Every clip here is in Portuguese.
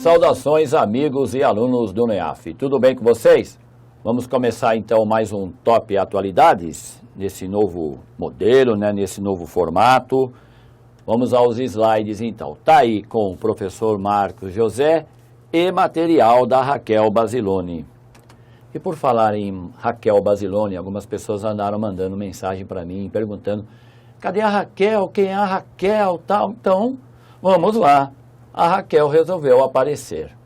Saudações, amigos e alunos do NEAF. Tudo bem com vocês? Vamos começar então mais um Top Atualidades, nesse novo modelo, nesse novo formato. Vamos aos slides então. Tá aí com o professor Marcos José e material da Raquel Basilone. E por falar em Raquel Basilone, algumas pessoas andaram mandando mensagem para mim, perguntando: cadê a Raquel? Quem é a Raquel? Tal. Então, vamos lá. A Raquel resolveu aparecer.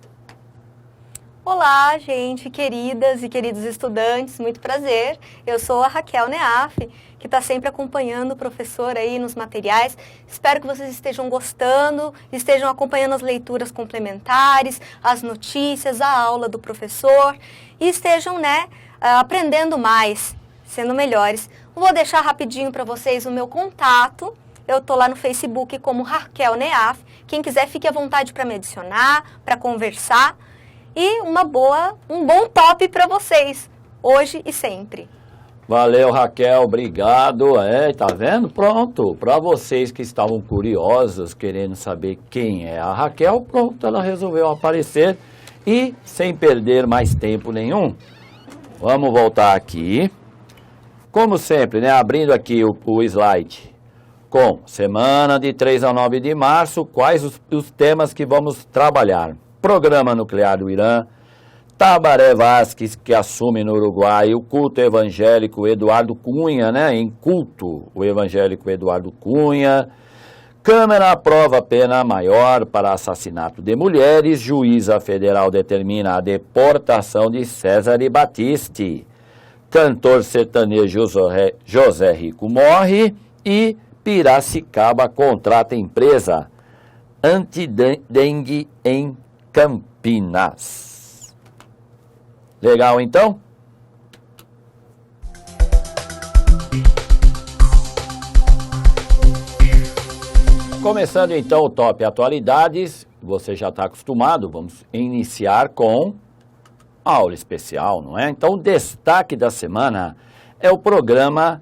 Olá, gente, queridas e queridos estudantes, muito prazer. Eu sou a Raquel NEAF, que está sempre acompanhando o professor aí nos materiais. Espero que vocês estejam gostando, estejam acompanhando as leituras complementares, as notícias, a aula do professor e estejam, aprendendo mais, sendo melhores. Vou deixar rapidinho para vocês o meu contato. Eu estou lá no Facebook como Raquel NEAF. Quem quiser, fique à vontade para me adicionar, para conversar. E um bom top para vocês, hoje e sempre. Valeu, Raquel, obrigado. Tá vendo? Pronto, para vocês que estavam curiosos, querendo saber quem é a Raquel, pronto, ela resolveu aparecer. E, sem perder mais tempo nenhum, vamos voltar aqui. Como sempre, abrindo aqui o slide. Com semana de 3 a 9 de março, quais os temas que vamos trabalhar? Programa nuclear do Irã, Tabaré Vázquez, que assume no Uruguai, o culto evangélico Eduardo Cunha, em culto o evangélico Eduardo Cunha, Câmara aprova pena maior para assassinato de mulheres, juíza federal determina a deportação de César Battisti, cantor sertanejo José Rico morre e Piracicaba contrata empresa antidengue em Campinas. Legal, então? Começando então o Top Atualidades, você já está acostumado, vamos iniciar com aula especial, não é? Então o destaque da semana é o programa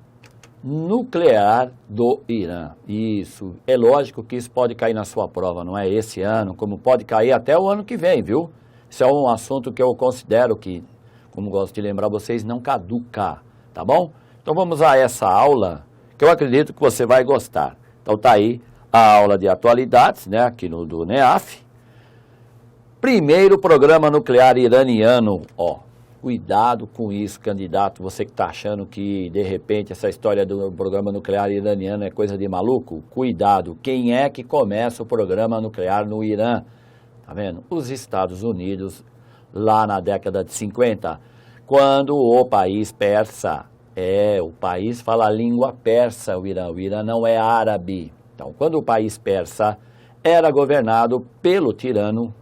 nuclear do Irã. Isso, é lógico que isso pode cair na sua prova, não é esse ano, como pode cair até o ano que vem, viu? Isso é um assunto que eu considero que, como gosto de lembrar vocês, não caduca, tá bom? Então vamos a essa aula, que eu acredito que você vai gostar. Então tá aí a aula de atualidades, aqui do NEAF. Primeiro programa nuclear iraniano, Cuidado com isso, candidato, você que está achando que, de repente, essa história do programa nuclear iraniano é coisa de maluco, cuidado, quem é que começa o programa nuclear no Irã? Tá vendo? Os Estados Unidos, lá na década de 50, quando o país persa, o país fala a língua persa, o Irã não é árabe. Então, quando o país persa era governado pelo tirano,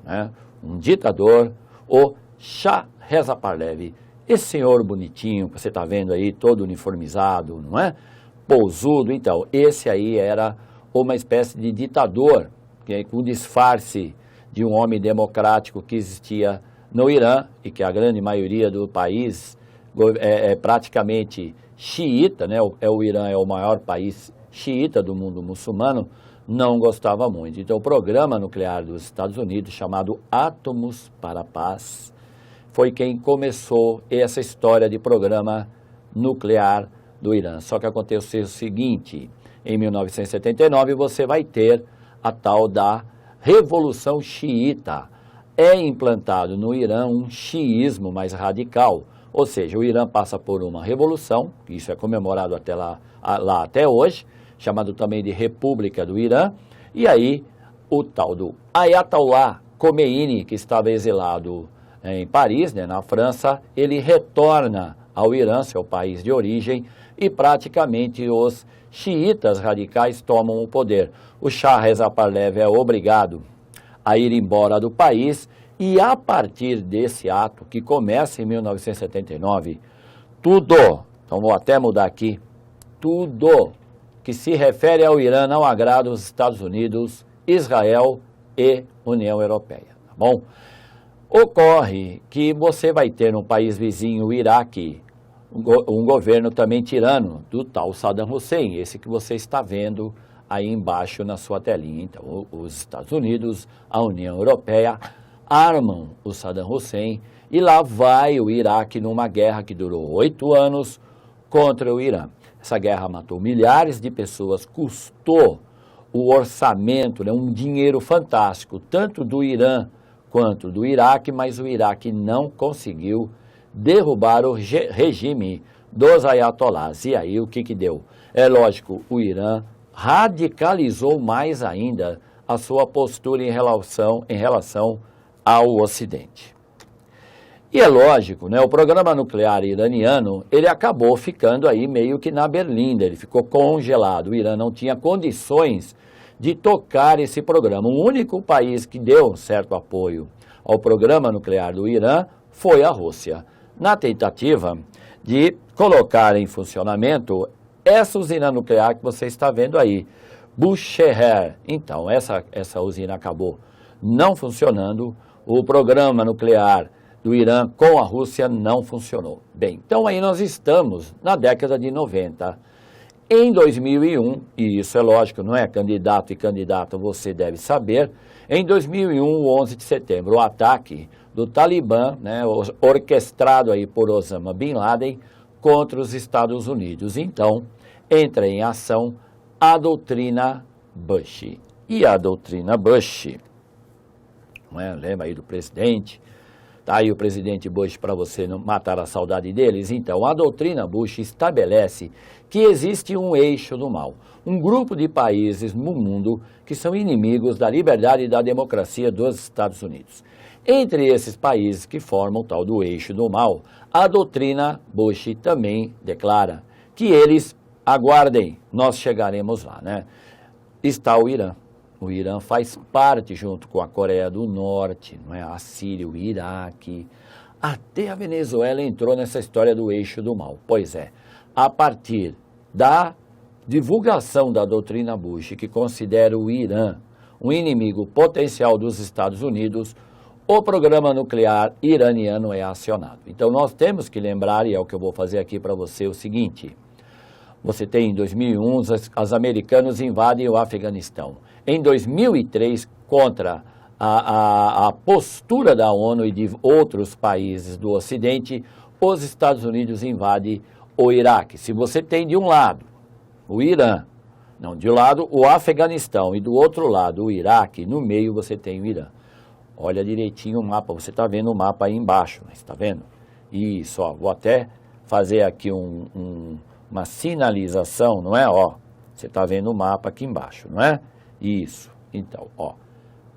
um ditador, o Shah Reza Pahlavi, esse senhor bonitinho que você está vendo aí, todo uniformizado, não é? Pousudo, então, esse aí era uma espécie de ditador, com disfarce de um homem democrático que existia no Irã, e que a grande maioria do país é praticamente xiita, o Irã é o maior país xiita do mundo muçulmano, não gostava muito. Então, o programa nuclear dos Estados Unidos, chamado Átomos para a Paz, foi quem começou essa história de programa nuclear do Irã. Só que aconteceu o seguinte, em 1979 você vai ter a tal da Revolução Xiita. É implantado no Irã um xiismo mais radical, ou seja, o Irã passa por uma revolução, isso é comemorado lá até hoje, chamado também de República do Irã, e aí o tal do Ayatollah Khomeini, que estava exilado em Paris, na França, ele retorna ao Irã, seu país de origem, e praticamente os xiitas radicais tomam o poder. O Shah Reza Pahlavi é obrigado a ir embora do país e a partir desse ato, que começa em 1979, tudo, então vou até mudar aqui, tudo que se refere ao Irã não agrada os Estados Unidos, Israel e União Europeia, tá bom? Ocorre que você vai ter no país vizinho, o Iraque, um governo também tirano, do tal Saddam Hussein, esse que você está vendo aí embaixo na sua telinha. Então, os Estados Unidos, a União Europeia, armam o Saddam Hussein e lá vai o Iraque numa guerra que durou 8 anos contra o Irã. Essa guerra matou milhares de pessoas, custou o orçamento, né, um dinheiro fantástico, tanto do Irã quanto do Iraque, mas o Iraque não conseguiu derrubar o regime dos ayatolás. E aí o que deu? É lógico, o Irã radicalizou mais ainda a sua postura em relação ao Ocidente. E é lógico, né, o programa nuclear iraniano, ele acabou ficando aí meio que na berlinda, ele ficou congelado. O Irã não tinha condições de tocar esse programa. O único país que deu um certo apoio ao programa nuclear do Irã foi a Rússia, na tentativa de colocar em funcionamento essa usina nuclear que você está vendo aí, Bushehr. Então, essa usina acabou não funcionando, o programa nuclear do Irã com a Rússia não funcionou. Bem, então aí nós estamos na década de 90. Em 2001, e isso é lógico, não é candidato e candidata, você deve saber, em 2001, 11 de setembro, o ataque do Talibã, né, orquestrado aí por Osama Bin Laden, contra os Estados Unidos. Então, entra em ação a doutrina Bush. E a doutrina Bush, não é? Lembra aí do presidente? Tá aí o presidente Bush para você não matar a saudade deles? Então, a doutrina Bush estabelece que existe um eixo do mal, um grupo de países no mundo que são inimigos da liberdade e da democracia dos Estados Unidos. Entre esses países que formam o tal do eixo do mal, a doutrina Bush também declara que eles, aguardem, nós chegaremos lá, né? Está o Irã. O Irã faz parte, junto com a Coreia do Norte, não é? A Síria, o Iraque, até a Venezuela entrou nessa história do eixo do mal. Pois é, a partir da divulgação da doutrina Bush, que considera o Irã um inimigo potencial dos Estados Unidos, o programa nuclear iraniano é acionado. Então nós temos que lembrar, e é o que eu vou fazer aqui para você, o seguinte: você tem em 2001, os americanos invadem o Afeganistão. Em 2003, contra a postura da ONU e de outros países do Ocidente, os Estados Unidos invadem o Iraque. Se você tem de um lado o Irã, não, de um lado o Afeganistão e do outro lado o Iraque, no meio você tem o Irã. Olha direitinho o mapa, você está vendo o mapa aí embaixo, está vendo? Isso, ó, vou até fazer aqui uma sinalização, não é? Ó, você está vendo o mapa aqui embaixo, não é? Isso, então, ó,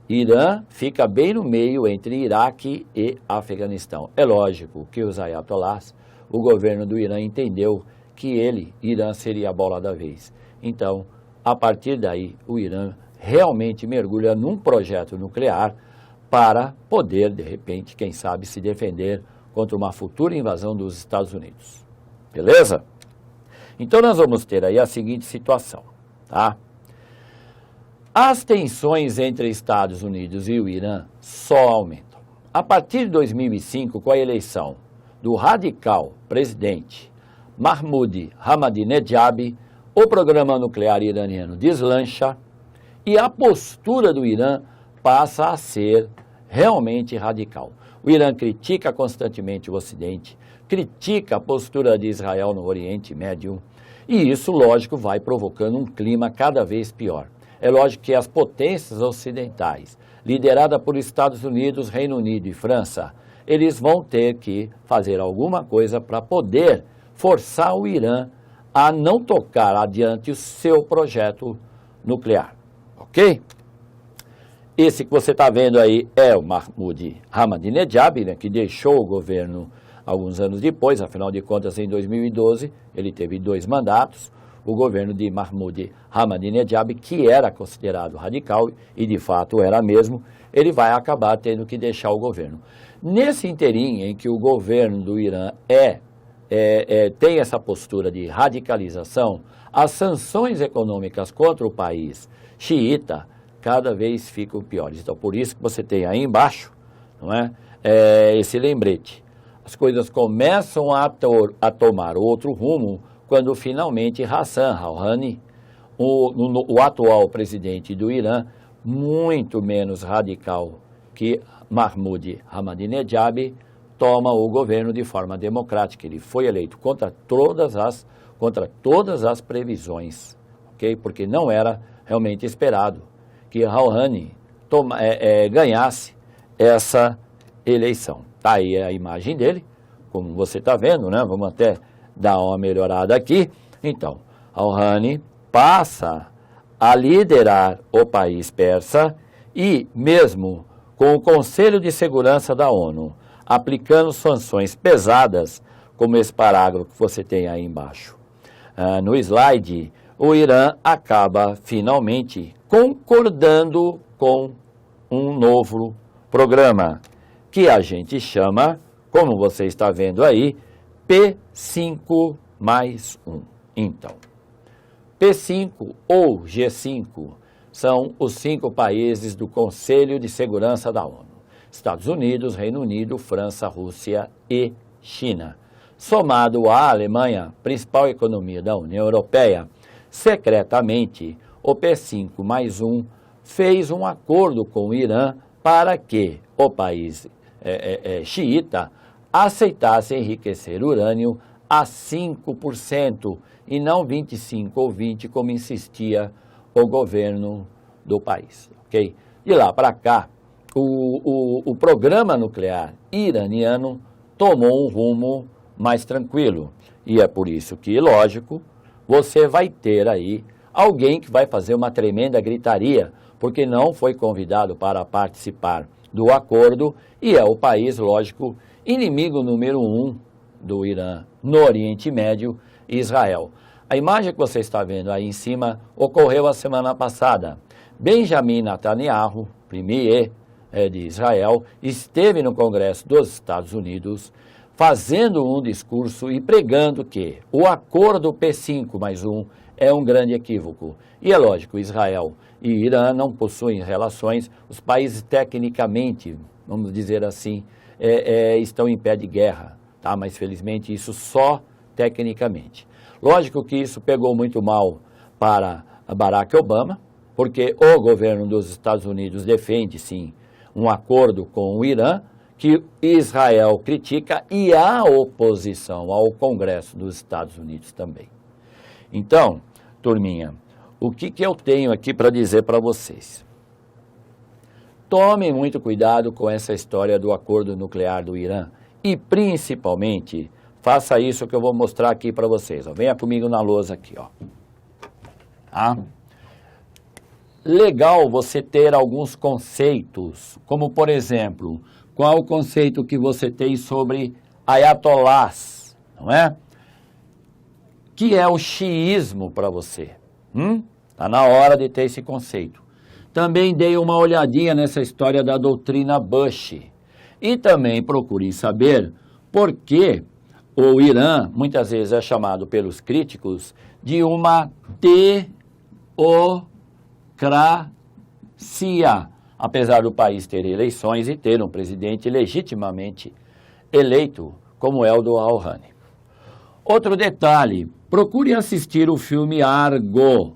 Irã fica bem no meio entre Iraque e Afeganistão. É lógico que os ayatolás, o governo do Irã entendeu que Irã seria a bola da vez. Então, a partir daí, o Irã realmente mergulha num projeto nuclear para poder, de repente, quem sabe, se defender contra uma futura invasão dos Estados Unidos. Beleza? Então, nós vamos ter aí a seguinte situação, tá? As tensões entre Estados Unidos e o Irã só aumentam. A partir de 2005, com a eleição do radical presidente Mahmoud Ahmadinejad, o programa nuclear iraniano deslancha e a postura do Irã passa a ser realmente radical. O Irã critica constantemente o Ocidente, critica a postura de Israel no Oriente Médio e isso, lógico, vai provocando um clima cada vez pior. É lógico que as potências ocidentais, lideradas por Estados Unidos, Reino Unido e França, eles vão ter que fazer alguma coisa para poder forçar o Irã a não tocar adiante o seu projeto nuclear, ok? Esse que você está vendo aí é o Mahmoud Ahmadinejad, né, que deixou o governo alguns anos depois, afinal de contas, em 2012, ele teve 2 mandatos. O governo de Mahmoud Ahmadinejad, que era considerado radical, e de fato era mesmo, ele vai acabar tendo que deixar o governo. Nesse interim em que o governo do Irã tem essa postura de radicalização, as sanções econômicas contra o país xiita cada vez ficam piores. Então, por isso que você tem aí embaixo, não é? Esse lembrete. As coisas começam a tomar outro rumo quando finalmente Hassan Rouhani, o atual presidente do Irã, muito menos radical que Mahmoud Ahmadinejad toma o governo de forma democrática. Ele foi eleito contra todas as previsões, okay? Porque não era realmente esperado que Rouhani ganhasse essa eleição. Está aí a imagem dele, como você está vendo, né? Vamos até dar uma melhorada aqui. Então, Rouhani passa a liderar o país persa e mesmo com o Conselho de Segurança da ONU aplicando sanções pesadas, como esse parágrafo que você tem aí embaixo. No slide, o Irã acaba finalmente concordando com um novo programa, que a gente chama, como você está vendo aí, P5+1. Então, P5 ou G5 são os 5 países do Conselho de Segurança da ONU. Estados Unidos, Reino Unido, França, Rússia e China. Somado à Alemanha, principal economia da União Europeia, secretamente, o P5+1 fez um acordo com o Irã para que o país xiita aceitasse enriquecer urânio a 5% e não 25% ou 20%, como insistia o governo do país. Okay? De lá para cá, o programa nuclear iraniano tomou um rumo mais tranquilo. E é por isso que, lógico, você vai ter aí alguém que vai fazer uma tremenda gritaria, porque não foi convidado para participar do acordo e é o país, lógico, inimigo número 1 do Irã no Oriente Médio, Israel. A imagem que você está vendo aí em cima ocorreu a semana passada. Benjamin Netanyahu, premier de Israel, esteve no Congresso dos Estados Unidos fazendo um discurso e pregando que o acordo P5+1 é um grande equívoco. E é lógico, Israel e Irã não possuem relações, os países tecnicamente, vamos dizer assim, estão em pé de guerra, tá? Mas felizmente isso só tecnicamente. Lógico que isso pegou muito mal para Barack Obama, porque o governo dos Estados Unidos defende, sim, um acordo com o Irã, que Israel critica, e a oposição ao Congresso dos Estados Unidos também. Então, turminha, o que eu tenho aqui para dizer para vocês? Tomem muito cuidado com essa história do acordo nuclear do Irã e, principalmente, faça isso que eu vou mostrar aqui para vocês. Ó. Venha comigo na lousa aqui. Ó. Tá? Legal você ter alguns conceitos, como, por exemplo, qual o conceito que você tem sobre ayatolás, não é? Que é o xiismo para você. Está na hora de ter esse conceito. Também dei uma olhadinha nessa história da doutrina Bush. E também procurem saber por que o Irã, muitas vezes é chamado pelos críticos, de uma teocracia, apesar do país ter eleições e ter um presidente legitimamente eleito, como é o do Rouhani. Outro detalhe, procure assistir o filme Argo,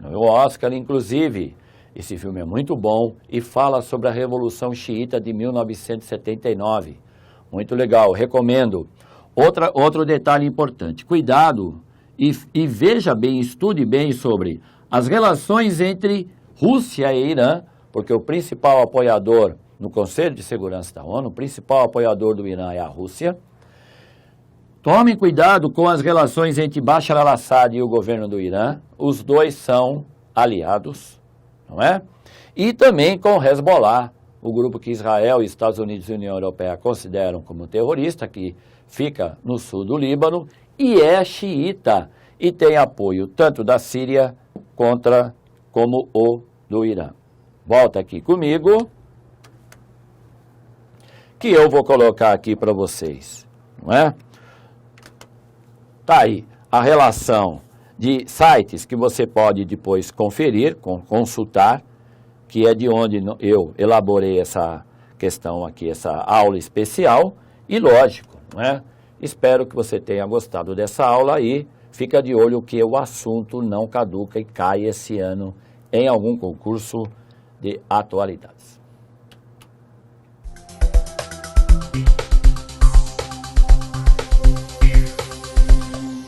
o Oscar, inclusive. Esse filme é muito bom e fala sobre a Revolução Xiita de 1979. Muito legal, recomendo. Outro detalhe importante, cuidado e veja bem, estude bem sobre as relações entre Rússia e Irã, porque o principal apoiador no Conselho de Segurança da ONU, o principal apoiador do Irã é a Rússia. Tomem cuidado com as relações entre Bashar al-Assad e o governo do Irã, os dois são aliados, não é? E também com o Hezbollah, o grupo que Israel, Estados Unidos e União Europeia consideram como terrorista, que fica no sul do Líbano e é xiita e tem apoio tanto da Síria como o do Irã. Volta aqui comigo, que eu vou colocar aqui para vocês, não é? Tá aí a relação de sites que você pode depois conferir, consultar, que é de onde eu elaborei essa questão aqui, essa aula especial, e lógico, não é? Espero que você tenha gostado dessa aula e fica de olho que o assunto não caduca e cai esse ano em algum concurso de atualidades.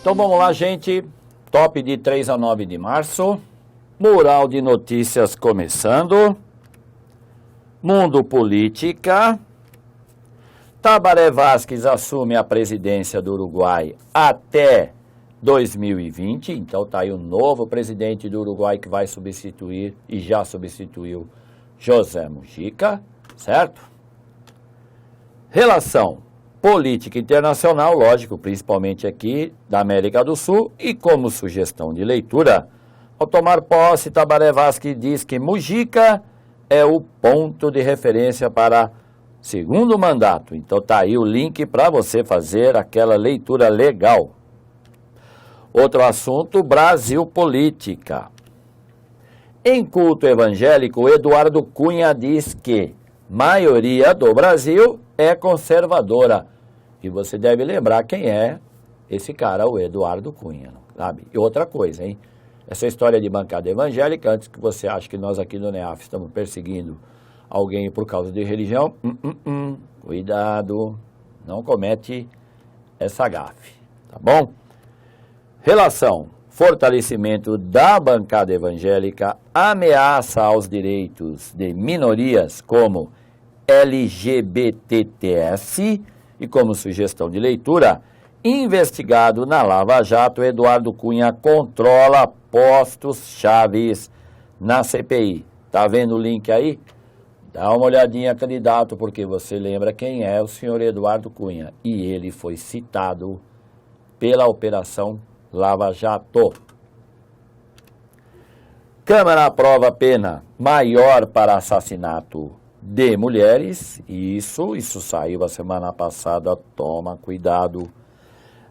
Então vamos lá, gente. Top de 3 a 9 de março. Mural de notícias começando. Mundo Política. Tabaré Vázquez assume a presidência do Uruguai até 2020. Então tá aí o novo presidente do Uruguai que vai substituir e já substituiu José Mujica, certo? Relação política internacional, lógico, principalmente aqui da América do Sul, e como sugestão de leitura, ao tomar posse, Tabaré Vázquez diz que Mujica é o ponto de referência para segundo mandato. Então tá aí o link para você fazer aquela leitura legal. Outro assunto, Brasil Política. Em culto evangélico, Eduardo Cunha diz que maioria do Brasil é conservadora. E você deve lembrar quem é esse cara, o Eduardo Cunha, sabe? E outra coisa, hein? Essa história de bancada evangélica, antes que você ache que nós aqui no NEAF estamos perseguindo alguém por causa de religião, cuidado, não comete essa gafe, tá bom? Relação, fortalecimento da bancada evangélica, ameaça aos direitos de minorias como LGBTTS e como sugestão de leitura, investigado na Lava Jato, Eduardo Cunha controla postos chaves na CPI. Tá vendo o link aí? Dá uma olhadinha, candidato, porque você lembra quem é o senhor Eduardo Cunha. E ele foi citado pela Operação Lava Jato. Câmara aprova pena maior para assassinato de mulheres. Isso saiu a semana passada. Toma cuidado.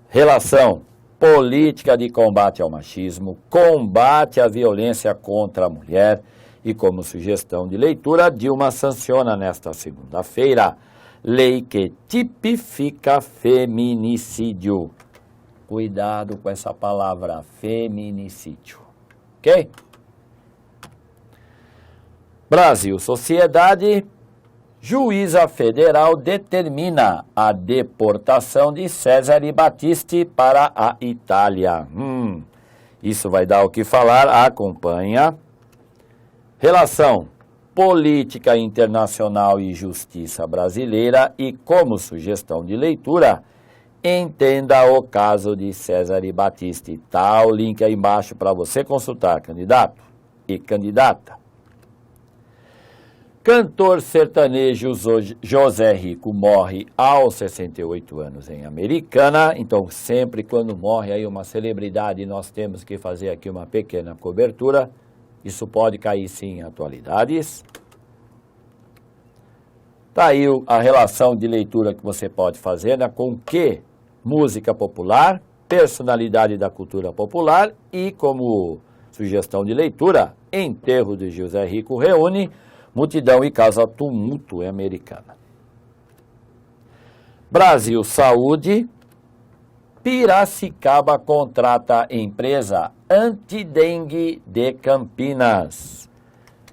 Relação política de combate ao machismo, combate à violência contra a mulher. E como sugestão de leitura, Dilma sanciona nesta segunda-feira lei que tipifica feminicídio. Cuidado com essa palavra, feminicídio. Ok? Brasil, sociedade. Juíza federal determina a deportação de Cesare Battisti para a Itália. Isso vai dar o que falar, acompanha. Relação política internacional e justiça brasileira e como sugestão de leitura, entenda o caso de Cesare Battisti. Tá o link aí embaixo para você consultar, candidato e candidata. Cantor sertanejo José Rico morre aos 68 anos em Americana. Então, sempre quando morre aí uma celebridade, nós temos que fazer aqui uma pequena cobertura. Isso pode cair sim em atualidades. Tá aí a relação de leitura que você pode fazer, né, com que música popular, personalidade da cultura popular e como sugestão de leitura, enterro de José Rico reúne multidão e causa tumulto em Americana. Brasil Saúde. Piracicaba contrata empresa antidengue de Campinas.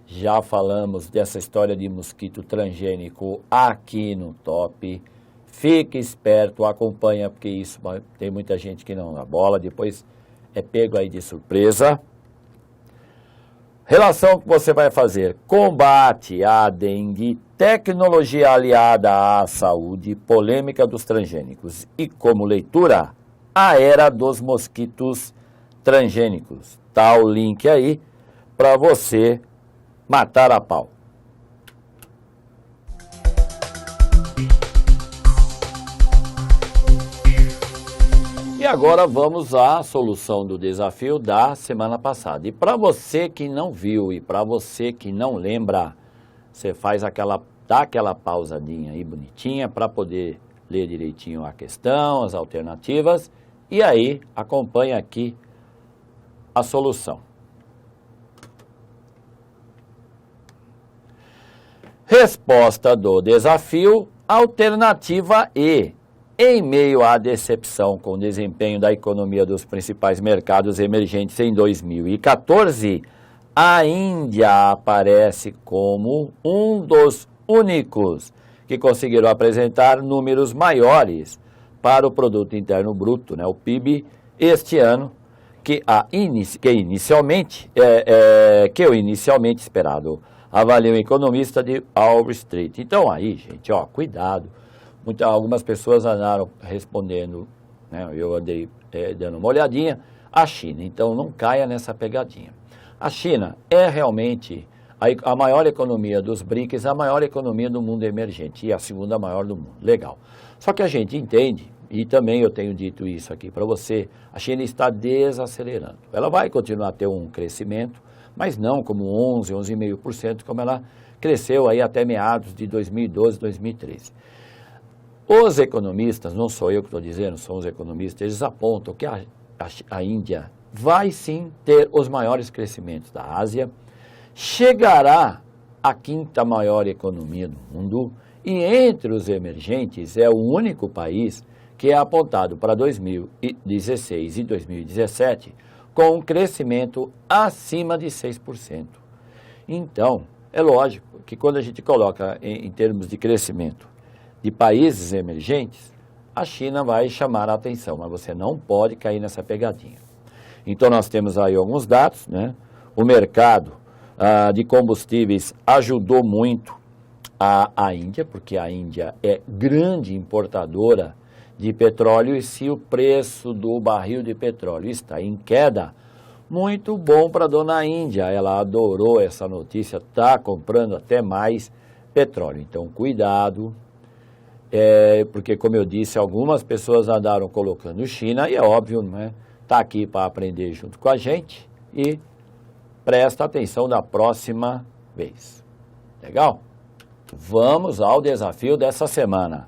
Já falamos dessa história de mosquito transgênico aqui no Top. Fique esperto, acompanha, porque isso tem muita gente que não dá bola, depois é pego aí de surpresa. Relação que você vai fazer: combate à dengue, tecnologia aliada à saúde, polêmica dos transgênicos. E como leitura, a era dos mosquitos transgênicos. Tá o link aí para você matar a pau. E agora vamos à solução do desafio da semana passada. E para você que não viu e para você que não lembra, você dá aquela pausadinha aí bonitinha para poder ler direitinho a questão, as alternativas e aí acompanha aqui a solução. Resposta do desafio, alternativa E. Em meio à decepção com o desempenho da economia dos principais mercados emergentes em 2014, a Índia aparece como um dos únicos que conseguiram apresentar números maiores para o Produto Interno Bruto, né, o PIB, este ano que eu inicialmente esperado, avalia o economista de Wall Street. Então aí, gente, ó, cuidado. Algumas pessoas andaram respondendo, né, eu andei dando uma olhadinha, a China. Então não caia nessa pegadinha. A China é realmente a maior economia dos BRICS, a maior economia do mundo emergente e a segunda maior do mundo. Legal. Só que a gente entende, e também eu tenho dito isso aqui para você, a China está desacelerando. Ela vai continuar a ter um crescimento, mas não como 11, 11,5%, como ela cresceu aí até meados de 2012, 2013. Os economistas, não sou eu que estou dizendo, são os economistas, eles apontam que a Índia vai sim ter os maiores crescimentos da Ásia, chegará à quinta maior economia do mundo e entre os emergentes é o único país que é apontado para 2016 e 2017 com um crescimento acima de 6%. Então, é lógico que quando a gente coloca em termos de crescimento de países emergentes, a China vai chamar a atenção, mas você não pode cair nessa pegadinha. Então, nós temos aí alguns dados, né? O mercado de combustíveis ajudou muito a Índia, porque a Índia é grande importadora de petróleo e se o preço do barril de petróleo está em queda, muito bom para a dona Índia, ela adorou essa notícia, está comprando até mais petróleo. Então, cuidado, porque como eu disse, algumas pessoas andaram colocando China e é óbvio, né? Está aqui para aprender junto com a gente e presta atenção da próxima vez. Legal? Vamos ao desafio dessa semana.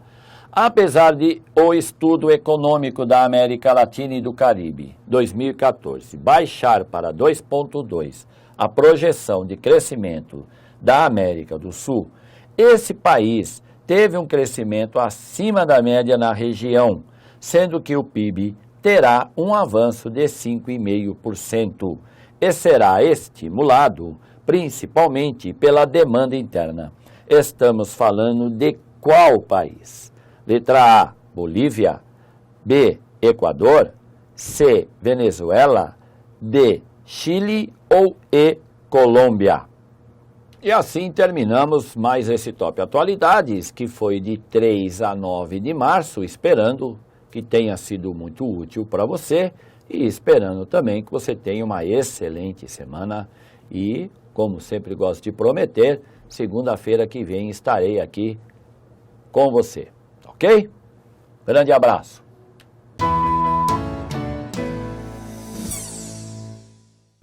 Apesar de o estudo econômico da América Latina e do Caribe, 2014, baixar para 2,2 a projeção de crescimento da América do Sul, esse país teve um crescimento acima da média na região, sendo que o PIB terá um avanço de 5,5% e será estimulado principalmente pela demanda interna. Estamos falando de qual país? Letra A, Bolívia, B, Equador, C, Venezuela, D, Chile ou E, Colômbia. E assim terminamos mais esse Top Atualidades, que foi de 3 a 9 de março, esperando que tenha sido muito útil para você e esperando também que você tenha uma excelente semana e, como sempre gosto de prometer, segunda-feira que vem estarei aqui com você. Ok? Grande abraço.